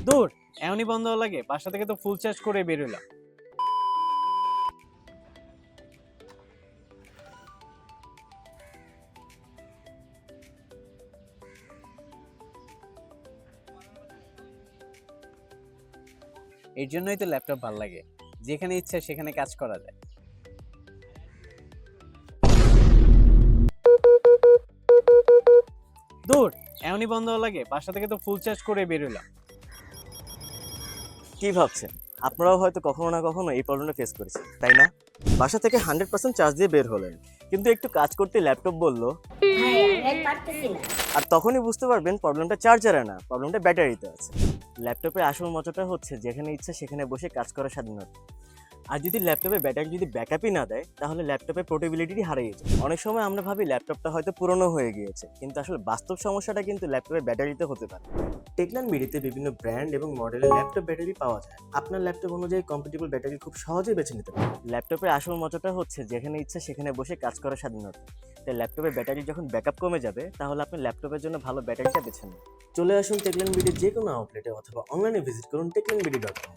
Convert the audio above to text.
দূর, এমনই বন্ধ লাগে, বাসা থেকে তো ফুল চার্জ করে বেরোলাম। এর জন্যই তো ল্যাপটপ ভালো লাগে, যেখানে ইচ্ছা সেখানে কাজ করা যায়। দূর, এমনই বন্ধ লাগে, বাসা থেকে তো ফুল চার্জ করে বেরোলাম। কি ভাবছেন? আপনারাও হয়তো কখনো না কখনো এই প্রবলেমটা ফেস করেছেন, তাই না? বাসা থেকে 100% চার্জ দিয়ে বের হলেন, কিন্তু একটু কাজ করতে ল্যাপটপ বলল, ভাই আমি আর পারতেছি না। আর তখনই বুঝতে পারবেন প্রবলেমটা চার্জারে না, প্রবলেমটা ব্যাটারিতে আছে। ল্যাপটপের আসল মজাটা হচ্ছে যেখানে ইচ্ছা সেখানে বসে কাজ করার স্বাধীনতা। আর যদি ল্যাপটপের ব্যাটারি যদি ব্যাকআপই না দেয়, তাহলে ল্যাপটপের পোর্টেবিলিটি হারিয়ে যায়। অনেক সময় আমরা ভাবি ল্যাপটপটা হয়তো পুরনো হয়ে গিয়েছে, কিন্তু আসলে বাস্তব সমস্যাটা কিন্তু ল্যাপটপের ব্যাটারিতে হতে পারে। টেকনান বিডিতে বিভিন্ন ব্র্যান্ড এবং মডেলের ল্যাপটপ ব্যাটারি পাওয়া যায়। আপনার ল্যাপটপ অনুযায়ী কম্প্যাটেবল ব্যাটারি খুব সহজেই বেছে নিতে পারেন। ল্যাপটপের আসল মজাটা হচ্ছে যেখানে ইচ্ছা সেখানে বসে কাজ করার স্বাধীনতা। তাই ল্যাপটপের ব্যাটারি যখন ব্যাকআপ কমে যাবে, তাহলে আপনি ল্যাপটপের জন্য ভালো ব্যাটারিটা বেছে নিন। চলে আসুন টেকনান বিডির যে কোনো আউটলেটে অথবা অনলাইনে ভিজিট করুন techlandbd.com।